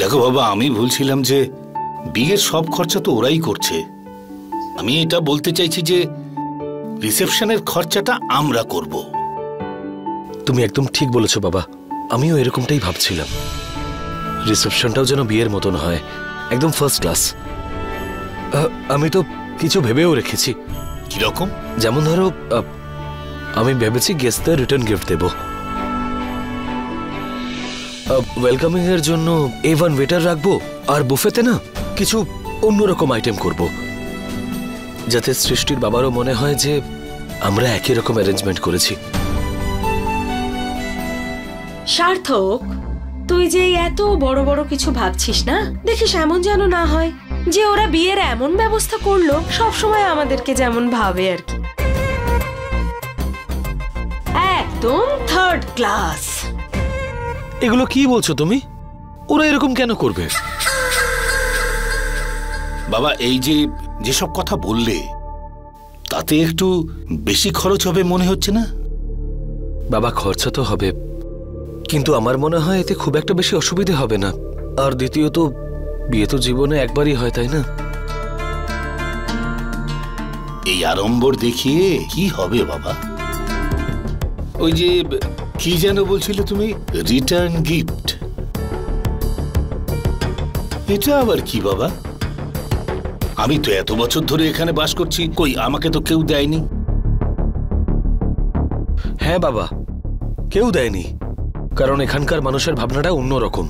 দেখো বাবা, আমি বলছিলাম যে বিয়ের সব খরচা তো ওরাই করছে। আমি এটা বলতে চাইছি যে রিসেপশনের খরচাটা আমরা করব। তুমি একদম ঠিক বলেছো বাবা, আমিও এরকমটাই ভাবছিলাম। রিসেপশনটাও যেন বিয়ের মতন হয়, একদম ফার্স্ট ক্লাস। আমি তো কিছু ভেবেও রেখেছি। কিরকম? যেমন ধরো, আমি ভেবেছি গেস্টদের রিটার্ন গিফট দেব, ওয়েলকামিং এর জন্য A1 ওয়েটার রাখবো, আর বুফেতে না কিছু অন্যরকম আইটেম করব, যাতে সৃষ্টির বাবারও মনে হয় যে আমরা একই রকম অ্যারেঞ্জমেন্ট করেছি। সার্থক, তুই যে এত বড় বড় কিছু ভাবছিস না, দেখিস এমন যেন না হয় যে ওরা বিয়ের এমন ব্যবস্থা করলো সবসময় আমাদেরকে যেমন ভাবে আর কি। একদম থার্ড ক্লাস। এগুলো কি বলছো তুমি? ওরা এরকম কেন করবে? বাবা, এই যে যেসব কথা বললে তাতে একটু বেশি খরচ হবে মনে হচ্ছে না? বাবা, খরচা তো হবে, কিন্তু আমার মনে হয় এতে খুব একটা বেশি অসুবিধে হবে না। আর দ্বিতীয়ত, বিয়ে তো জীবনে একবারই হয়, তাই না? এই আড়ম্বর দেখিয়ে কি হবে বাবা? ওই যে কি যেন বলছিলে তুমি, রিটার্ন গিফট, এটা আবার কি বাবা? আমি তো এত বছর ধরে এখানে বাস করছি, কই আমাকে তো কেউ দেয়নি। হ্যাঁ বাবা, কেউ দেয়নি, কারণ এখানকার মানুষের ভাবনাটা অন্যরকম।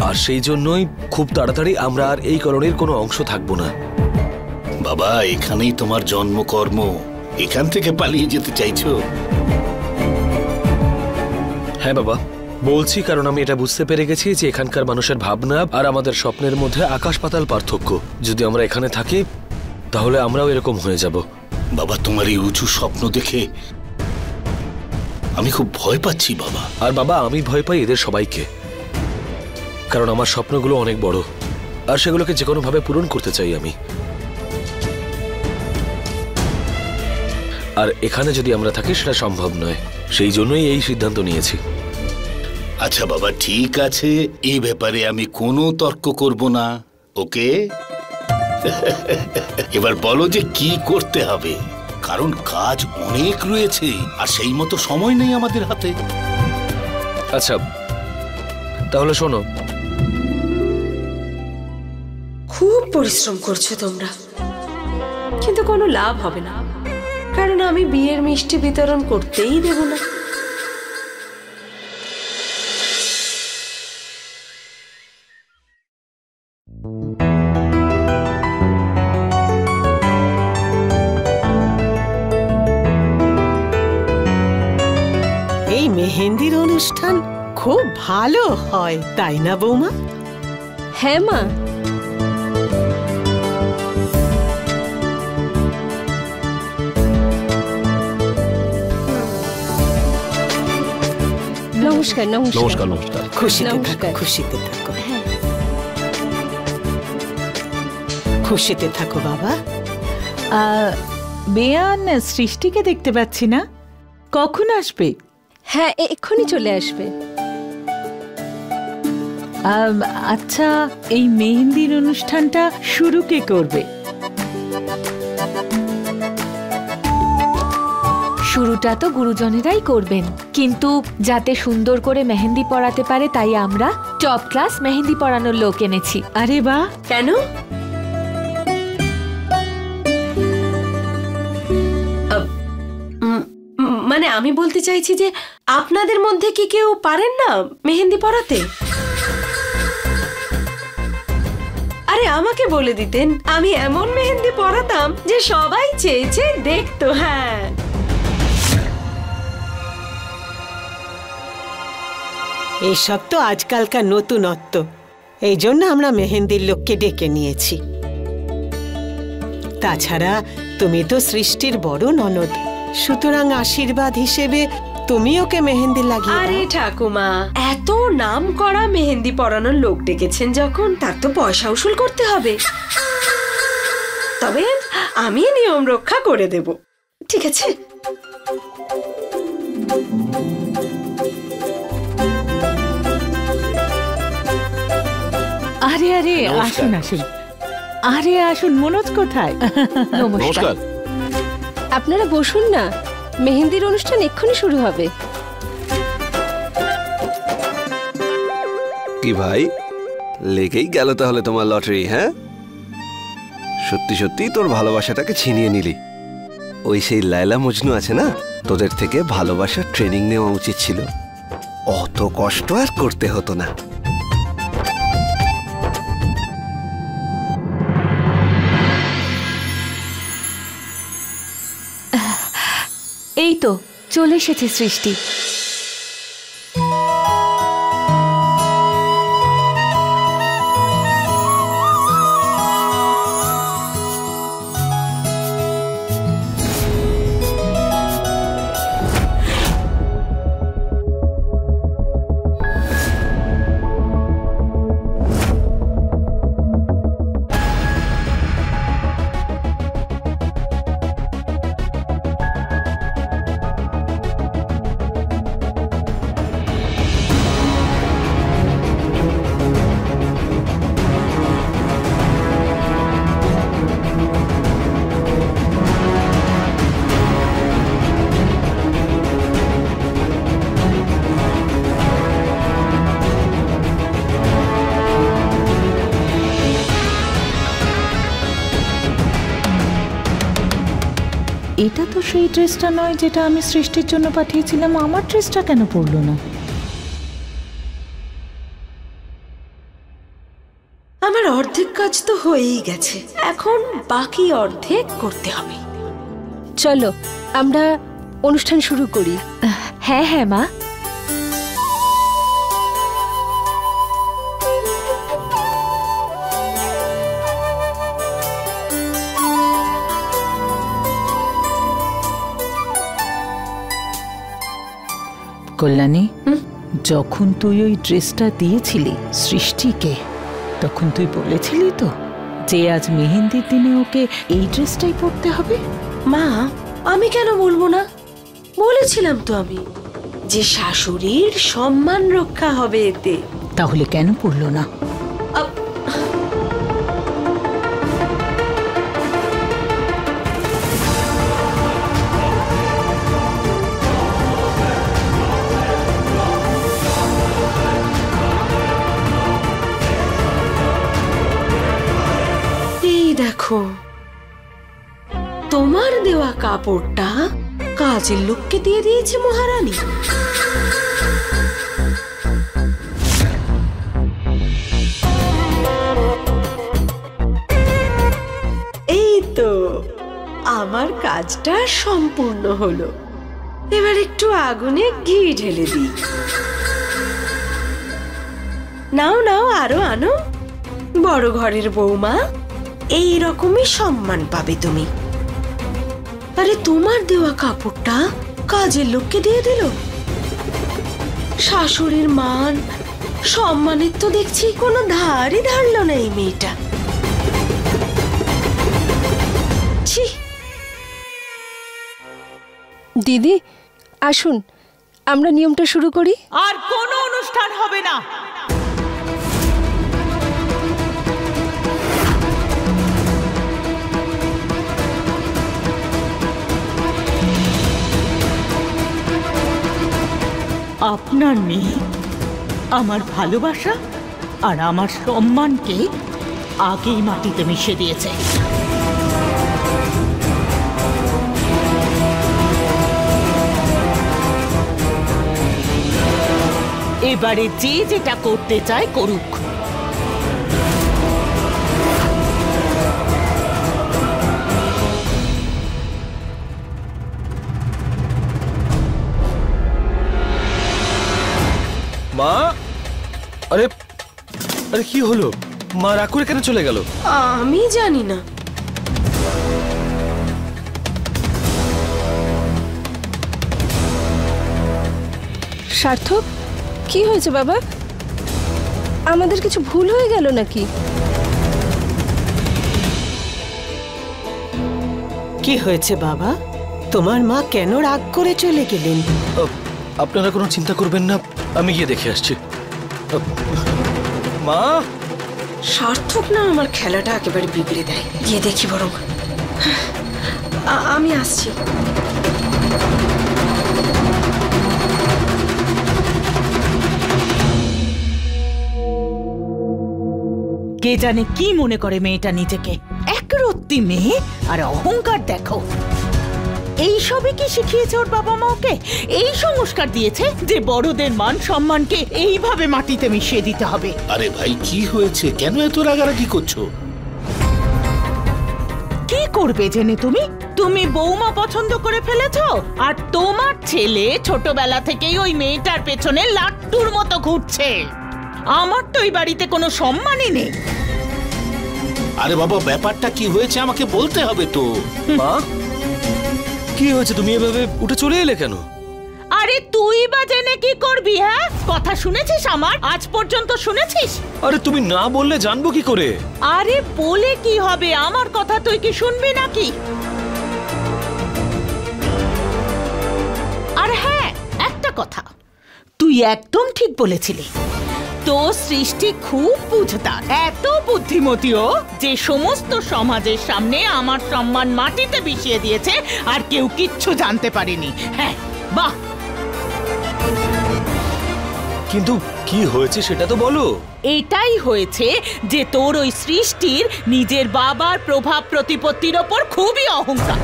আর সেই জন্যই খুব তাড়াতাড়ি আমরা আর এই কলোনির কোনো অংশ থাকবো না। বাবা, এখানেই তোমার জন্মকর্ম, এখান থেকে পালিয়ে যেতে চাইছো? হ্যাঁ বাবা, বলছি কারণ আমি এটা বুঝতে পেরে গেছি যে এখানকার মানুষের ভাবনা আর আমাদের স্বপ্নের মধ্যে আকাশ পাতাল পার্থক্য। যদি আমরা এখানে থাকি তাহলে আমরাও এরকম হয়ে যাব। বাবা, তোমার এই উঁচু স্বপ্ন দেখে আমি খুব ভয় পাচ্ছি বাবা। আর বাবা, আমি ভয় পাই এদের সবাইকে, কারণ আমার স্বপ্নগুলো অনেক বড় আর সেগুলোকে যে কোনো ভাবে পূরণ করতে চাই আমি। আর এখানে যদি আমরা থাকি সেটা সম্ভব নয়, সেই জন্যই এই সিদ্ধান্ত নিয়েছি। আচ্ছা বাবা, ঠিক আছে, এই ব্যাপারে আমি কোনো তর্ক করব না, ওকে? এবার বলো যে কি করতে হবে, কারণ কাজ অনেক রয়েছে আর সেই মতো সময় নেই আমাদের হাতে। আচ্ছা তাহলে শোনো, খুব পরিশ্রম করছো তোমরা, কিন্তু কোনো লাভ হবে না, কারণ আমি বিয়ের মিষ্টি বিতরণ করতেই দেব না। এই মেহেন্দির অনুষ্ঠান খুব ভালো হয়, তাই না বৌমা? হ্যাঁ মা। নমস্কার। নমস্কার। নমস্কার। খুশিতে থাকো, খুশিতে থাকো, খুশিতে থাকো বাবা। বেয়ান সৃষ্টিকে দেখতে পাচ্ছি না, কখন আসবে? হ্যাঁ, এক্ষুনি চলে আসবে। আচ্ছা, এই মেহেন্দির অনুষ্ঠানটা শুরু কে করবে? শুরুটা তো গুরুজনেরাই করবেন, কিন্তু যাতে সুন্দর করে মেহেন্দি পরাতে পারে তাই আমরা টপ ক্লাস মেহেন্দি পরানোর লোক এনেছি। আরে বাহ! কেন? মানে আমি বলতে চাইছি যে আপনাদের মধ্যে কি কেউ পারেন না মেহেন্দি পরাতে? আরে আমাকে বলে দিতেন, আমি এমন মেহেন্দি পরাতাম যে সবাই চেয়ে চেয়ে দেখতো। হ্যাঁ, এইসব তো আজকালকার নতুনত্ব, এই জন্য আমরা মেহেন্দির লোককে ডেকে নিয়েছি। তাছাড়া তুমি তো সৃষ্টির বড় ননদ, সুতরাং আশীর্বাদ হিসেবে তুমি ওকে মেহেন্দি লাগিয়ে দাও। আরে ঠাকুমা, এত নাম করা মেহেন্দি পরানোর লোক ডেকেছেন যখন, তার তো পয়সা উসুল করতে হবে। তবে আমি নিয়ম রক্ষা করে দেব, ঠিক আছে? আরে আরে আসুন আসুন, আরে আসুন, মনোজ কোথায়? নমস্কার। আপনারা বসুন না, মেহেন্দির অনুষ্ঠান এক্ষুনি শুরু হবে। কি ভাই, লেগেই গেল তাহলে তোমার লটারি? হ্যাঁ, সত্যি সত্যি তোর ভালোবাসাটাকে ছিনিয়ে নিলি। ওই সেই লায়লা মজনু আছে না, তোদের থেকে ভালোবাসার ট্রেনিং নেওয়া উচিত ছিল, অত কষ্ট আর করতে হতো না। এই তো চলে এসেছে সৃষ্টি। এটা তো সেই ড্রেসটা নয় যেটা আমি সৃষ্টির জন্য পাঠিয়েছিলাম। আমার ড্রেসটা কেন পরলো না? আমার অর্ধেক কাজ তো হয়েই গেছে, এখন বাকি অর্ধেক করতে হবে। চলো আমরা অনুষ্ঠান শুরু করি। হ্যাঁ হ্যাঁ মা। কল্যাণী, যখন তুই ওই ড্রেসটা দিয়েছিলি সৃষ্টিকে, তখন তুই বলেছিলি তো যে আজ মেহেন্দির দিনে ওকে এই ড্রেসটাই পরতে হবে? মা, আমি কেন বলবো না? বলেছিলাম তো আমি যে শাশুড়ির সম্মান রক্ষা হবে এতে। তাহলে কেন পরলো না? দেখো, তোমার দেওয়া কাপড়টা কাজের লোককে দিয়ে দিয়েছে মহারানী। এই তো আমার কাজটা সম্পূর্ণ হলো। এবার একটু আগুনে ঘি ঢেলে দিই। নাও নাও, আরো আনো। বড় ঘরের বৌমা, এই রকমই সম্মান পাবে তুমি। আরে তোমার দেওয়া কাপড়টা কাজের লোককে দিয়ে দিল। শাশুড়ির মান সম্মানের তো দেখছি কোনো ধারই ধারলো না এই মেয়েটা। ছি। দিদি আসুন, আমরা নিয়মটা শুরু করি। আর কোনো অনুষ্ঠান হবে না। আপনার মেয়ে আমার ভালোবাসা আর আমার সম্মানকে আগেই মাটিতে মিশিয়ে দিয়েছে। এবারে যে যেটা করতে চায় করুক। মা, আরে আরে কি হলো? মা রাগ করে কেন চলে গেল? আমি জানি না। সার্থক, কি হয়েছে বাবা? আমাদের কিছু ভুল হয়ে গেল নাকি? কি হয়েছে বাবা? তোমার মা কেন রাগ করে চলে গেলেন? আপনারা কোনো চিন্তা করবেন না, আমি গিয়ে দেখে আসছি। মা, সার্থক না আমার খেলাটা একেবারে বিগড়ে দেয়। গিয়ে দেখি বরং। আমি আসছি। কে জানে কি মনে করে মেয়েটা নিজেকে, একরত্তি মেয়ে, আর অহংকার দেখো। এই সবই কি শিখিয়েছে ওর বাবা মা ওকে? এই সংস্কার দিয়েছে যে বড়দের মান সম্মানকে এইভাবে মাটিতে মিশিয়ে দিতে হবে। আরে ভাই কি হয়েছে, কেন এত রাগারাগি করছো? কি করবে জেনে তুমি? তুমি বৌমা পছন্দ করে ফেলেছো, আর তোমার ছেলে ছোটবেলা থেকেই ওই মেয়েটার পেছনে লাট্টুর মতো ঘুরছে। আমার তো এই বাড়িতে কোনো সম্মানই নেই। আরে বাবা, ব্যাপারটা কি হয়েছে আমাকে বলতে হবে তো। মা, কি হয়েছে? তুমি এভাবে উঠে চলে এলে কেন? আরে তুই বা জেনে কি করবি? হ্যাঁ, কথা শুনেছিস আমার? আজ পর্যন্ত শুনেছিস? আরে তুমি না বললে জানবো কি করে? আরে বলে কি হবে, আমার কথা তুই কি শুনবি নাকি? আর হ্যাঁ, একটা কথা তুই একদম ঠিক বলেছিলি। তো সৃষ্টি খুব বুঝদার, এত বুদ্ধিমতীও যে সমস্ত সমাজের সামনে আমার সম্মান মাটিতে মিশিয়ে দিয়েছে, আর কেউ কিচ্ছু জানতে পারেনি। হ্যাঁ, বাহ। কিন্তু কি হয়েছে সেটা তো বলো। এটাই হয়েছে যে তোর ওই সৃষ্টির নিজের বাবার প্রভাব প্রতিপত্তির ওপর খুবই অহংকার।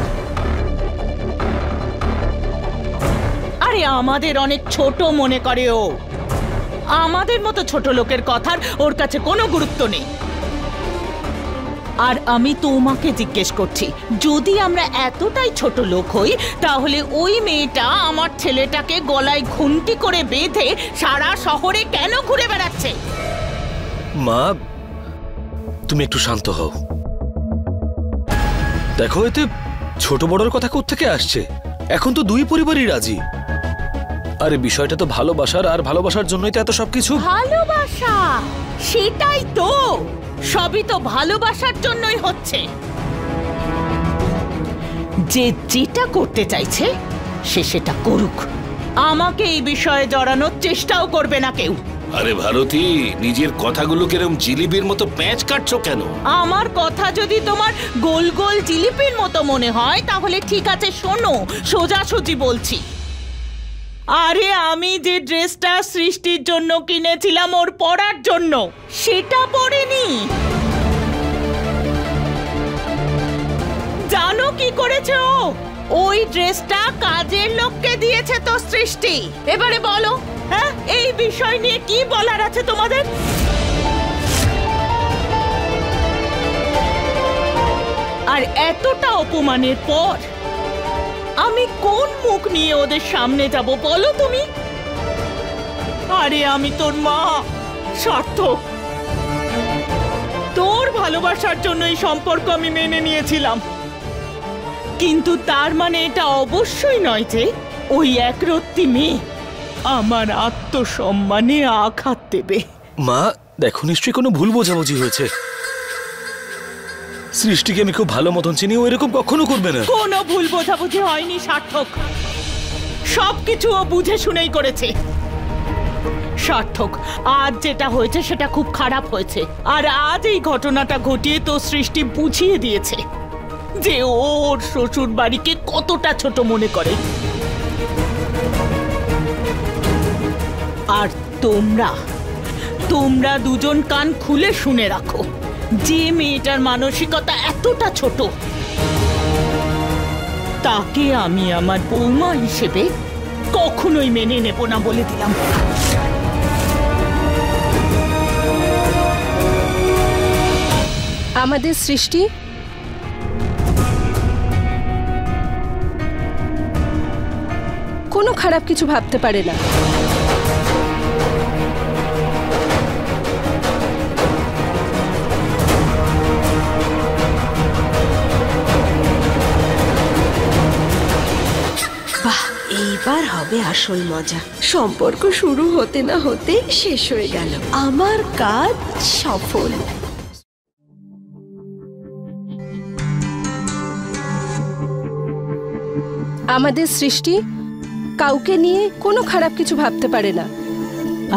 আরে আমাদের অনেক ছোট মনে করে ও। আমাদের মতো ছোট লোকের কথার ওর কাছে কোনো গুরুত্ব নেই। আর আমি তোমাকে জিজ্ঞেস করছি, যদি আমরা এতটাই ছোট লোক হই, তাহলে ওই মেয়েটা আমার ছেলেটাকে গলায় ঘুন্টি করে বেঁধে সারা শহরে কেন ঘুরে বেড়াচ্ছে? মা, তুমি একটু শান্ত হও। দেখো, এতে ছোট বড়র কথা কোত্থেকে আসছে? এখন তো দুই পরিবারই রাজি। আরে বিষয়টা তো ভালোবাসার, আর ভালোবাসার জন্যই তো এত সবকিছু। ভালোবাসা, সেটাই তো, সবই তো ভালোবাসার জন্যই হচ্ছে। যে যেটা করতে চাইছে সে সেটা করুক, আমাকে এই বিষয়ে জড়ানোর চেষ্টাও করবে না কেউ। আরে ভারতী, নিজের কথাগুলো কেরম জিলিপির মতো প্যাঁচ কাটছো কেন? আমার কথা যদি তোমার গোল গোল জিলিপির মতো মনে হয় তাহলে ঠিক আছে, শোনো, সোজাসুজি বলছি। আরে আমি যে ড্রেসটা সৃষ্টির জন্য কিনেছিলাম ওর পরার জন্য, সেটা পরেনি। জানো কি করেছে ও? ওই ড্রেসটা কাজের লোককে দিয়েছে তো সৃষ্টি। এবারে বলো, হ্যাঁ, এই বিষয় নিয়ে কি বলার আছে তোমাদের? আর এতটা অপমানের পর আমি কোন মুখ নিয়ে ওদের সামনে যাব বলো তুমি? আরে আমি তোর মা, সার্থক, তোর ভালোবাসার জন্য এই সম্পর্ক আমি মেনে নিয়েছিলাম, কিন্তু তার মানে এটা অবশ্যই নয় যে ওই একরত্তি মেয়ে আমার আত্মসম্মানে আঘাত দেবে। মা দেখো, নিশ্চয়ই কোনো ভুল বোঝাবুঝি হয়েছে। সৃষ্টিকে আমি খুব ভালো মতন চিনি, ও এরকম কখনো করবে না। কোনো ভুল বোঝাবুঝি হয়নি সার্থক, সবকিছু ও বুঝে শুনেই করেছে। সার্থক, আজ যেটা হয়েছে সেটা খুব খারাপ হয়েছে, আর আজ এই ঘটনাটা ঘটিয়ে তো সৃষ্টি বুঝিয়ে দিয়েছে যে ওর শ্বশুর বাড়িকে কতটা ছোট মনে করে। আর তোমরা দুজন কান খুলে শুনে রাখো, যে মেয়েটার মানসিকতা এতটা ছোট, তাকে আমি আমার বৌমা হিসেবে কখনোই মেনে নেব না বলে দিলাম। আমাদের সৃষ্টি কোনো খারাপ কিছু ভাবতে পারে না। এইবার হবে আসল মজা। সম্পর্ক শুরু হতে না হতে শেষ হয়ে গেল, আমার কাজ সফল। আমাদের সৃষ্টি কাউকে নিয়ে কোনো খারাপ কিছু ভাবতে পারে না।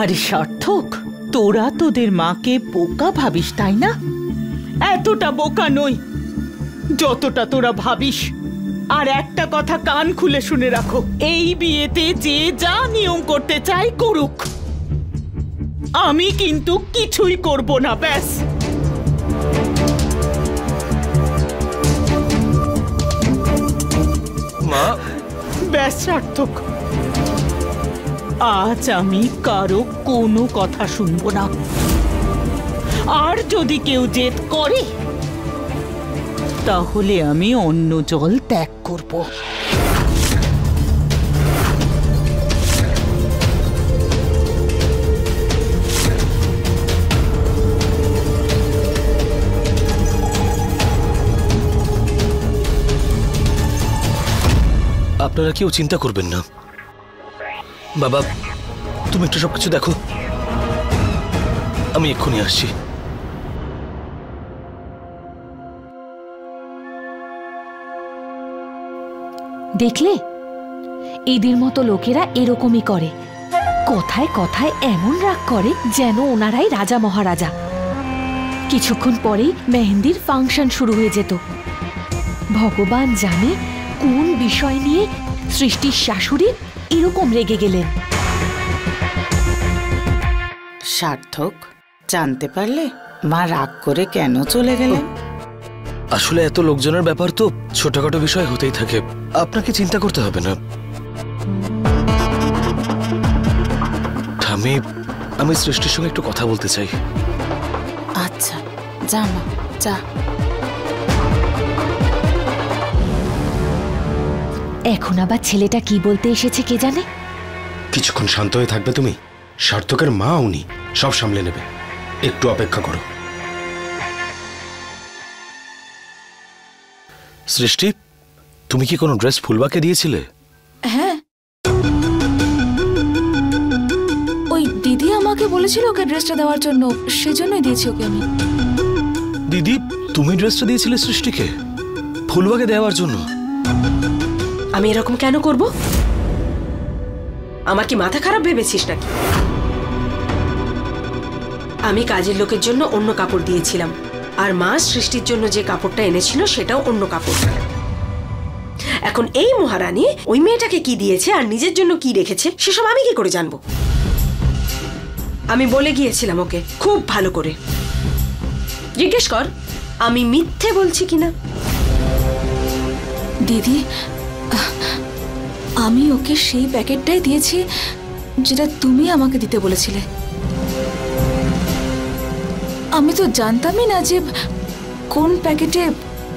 আরে সার্থক, তোরা তোদের মাকে বোকা ভাবিস, তাই না? এতটা বোকা নই যতটা তোরা ভাবিস। আর একটা কথা কান খুলে শুনে রাখো, এই বিয়েতে যে যা নিয়ম করতে চাই করুক, আমি কিন্তু কিছুই করব না। ব্যাস। মা, ব্যাস সার্থক, আজ আমি কারো কোনো কথা শুনবো না। আর যদি কেউ জেদ করে তাহলে আমি অন্য জল ত্যাগ করব। আপনারা কেউ চিন্তা করবেন না। বাবা, তুমি একটু সবকিছু দেখো, আমি এক্ষুনি আসছি। দেখলে, এদের মতো লোকেরা এরকমই করে, কথায় কথায় এমন রাগ করে যেন ওনারাই রাজা মহারাজা। কিছুক্ষণ পরেই মেহেন্দির ফাংশন শুরু হয়ে যেত। ভগবান জানে কোন বিষয় নিয়ে সৃষ্টির শাশুড়ি এরকম রেগে গেলেন। সার্থক, জানতে পারলে মা রাগ করে কেন চলে গেলেন? আসলে এত লোকজনের ব্যাপার তো ছোটখাটো বিষয় হতেই থাকে, আপনাকে চিন্তা করতে হবে না। আমি সৃষ্টির সঙ্গে একটু কথা বলতে চাই। আচ্ছা, যা মা, যা। এখন আবার ছেলেটা কি বলতে এসেছে কে জানে। কিছুক্ষণ শান্ত হয়ে থাকবে তুমি? সার্থকের মা উনি, সব সামলে নেবে, একটু অপেক্ষা করো। সৃষ্টি, তুমি কি কোনো ড্রেস ফুলবাকে দিয়েছিলে? হ্যাঁ, ওই দিদি আমাকে বলেছিল ওকে ড্রেসটা দেওয়ার জন্য, সেজন্যই দিয়েছি ওকে আমি। দিদি, তুমি ড্রেসটা দিয়েছিলে সৃষ্টিকে ফুলবাকে দেওয়ার জন্য? আমি এরকম কেন করব? আমার কি মাথা খারাপ ভেবেছিস নাকি? আমি কাজের লোকের জন্য অন্য কাপড় দিয়েছিলাম, আর মা সৃষ্টির জন্য যে কাপড়টা এনেছিল সেটাও অন্য কাপড়। এখন এই মহারানী ওই মেয়েটাকে কি দিয়েছে আর নিজের জন্য কি রেখেছে সেসব আমি কি করে জানবো? আমি বলে গিয়েছিলাম ওকে খুব ভালো করে। জিজ্ঞেস কর আমি মিথ্যে বলছি কিনা। দিদি, আমি ওকে সেই প্যাকেটটাই দিয়েছি যেটা তুমি আমাকে দিতে বলেছিলে। আমি তো জানতামই না যে কোন প্যাকেটে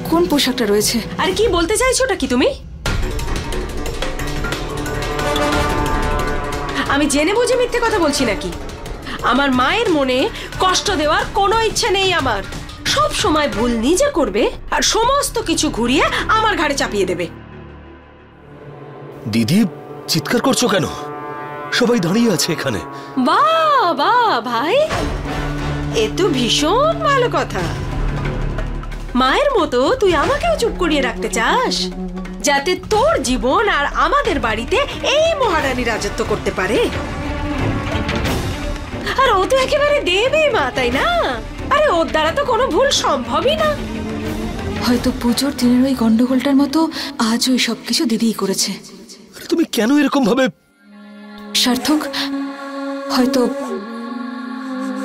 কোন পোশাকটা রয়েছে। আরে কি বলতে চাইছোটা কি তুমি? আমি জেনে বুঝে মিথ্যে কথা বলছি নাকি? আমার মায়ের মনে কষ্ট দেওয়ার কোনো ইচ্ছে নেই আমার। সব সময় ভুল নিজে করবে আর সমস্ত কিছু ঘুরিয়ে আমার ঘাড়ে চাপিয়ে দেবে। দিদি, চিৎকার করছো কেন? সবাই দাঁড়িয়ে আছে এখানে। বাহ বাহ ভাই, এ তো ভীষণ ভালো কথা। মায়ের মতো তুই আমাকেও চুপ করিয়ে রাখতে চাস, যাতে তোর জীবন আর আমাদের বাড়িতে এই মহারানী রাজত্ব করতে পারে। আর ও তো একেবারে দেবী মা, তাই না? আরে ওর দ্বারা তো কোনো ভুল সম্ভবই না। হয়তো পুজোর দিনের ওই গন্ডগোলটার মতো আজ ওই সবকিছু দিদিই করেছে। তুমি কেন এরকম ভাবে? সার্থক, হয়তো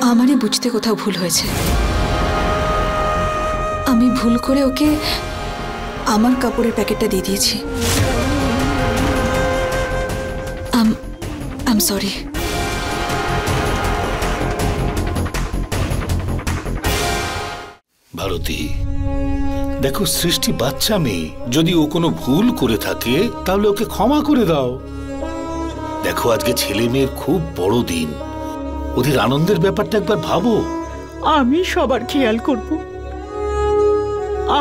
আমারই বুঝতে কোথাও ভুল হয়েছে। আমি ভুল করে ওকে আমার কাপড়ের প্যাকেটটা দিয়ে দিয়েছি। আম সরি। ভারতী, দেখো সৃষ্টি বাচ্চা মেয়ে, যদি ও কোনো ভুল করে থাকে তাহলে ওকে ক্ষমা করে দাও। দেখো আজকে ছেলে মেয়ের খুব বড় দিন, ওদের আনন্দের ব্যাপারটা একবার ভাবো। আমি সবার খেয়াল করব।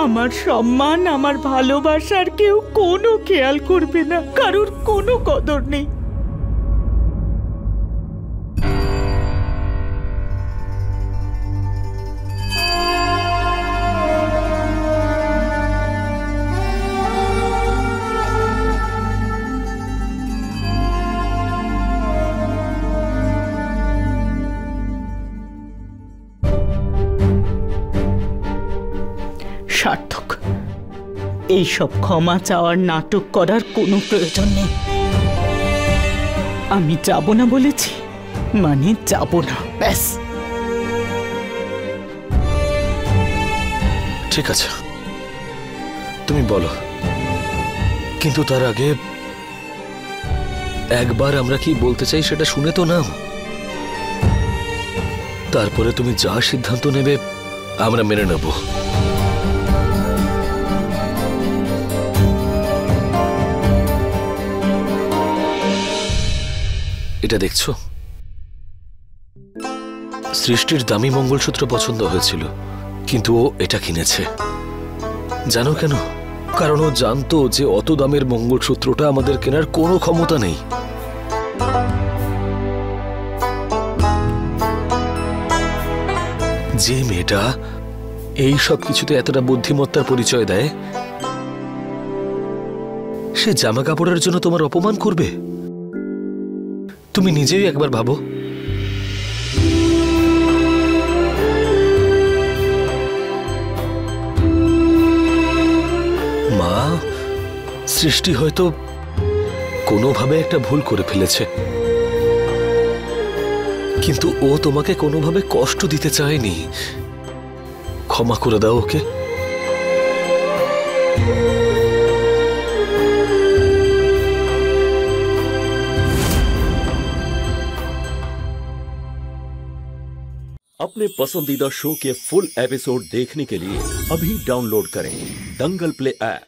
আমার সম্মান, আমার ভালোবাসার কেউ কোনো খেয়াল করবে না, কারোর কোনো কদর নেই। সার্থক, এইসব ক্ষমা চাওয়ার নাটক করার কোনো প্রয়োজন নেই। আমি যাব না বলেছি মানে যাব না, ব্যাস। ঠিক আছে, তুমি বলো, কিন্তু তার আগে একবার আমরা কি বলতে চাই সেটা শুনে তো নাও। তারপরে তুমি যা সিদ্ধান্ত নেবে আমরা মেনে নেব। এটা দেখছো, সৃষ্টির দামি মঙ্গলসূত্র পছন্দ হয়েছিল, কিন্তু ও এটা কিনেছে। জানো কেন? কারণ ও জানতো যে অত দামের মঙ্গলসূত্রটা আমাদের কেনার কোনো ক্ষমতা নেই। যে মেয়েটা এই সব কিছুতে এতটা বুদ্ধিমত্তার পরিচয় দেয়, সে জামা কাপড়ের জন্য তোমার অপমান করবে? তুমি নিজেই একবার ভাবো। মা, সৃষ্টি হয়তো কোনোভাবে একটা ভুল করে ফেলেছে, কিন্তু ও তোমাকে কোনোভাবে কষ্ট দিতে চায়নি। ক্ষমা করে দাও ওকে। अपने पसंदीदा शो के फुल एपिसोड देखने के लिए अभी डाउनलोड करें दंगल प्ले ऐप।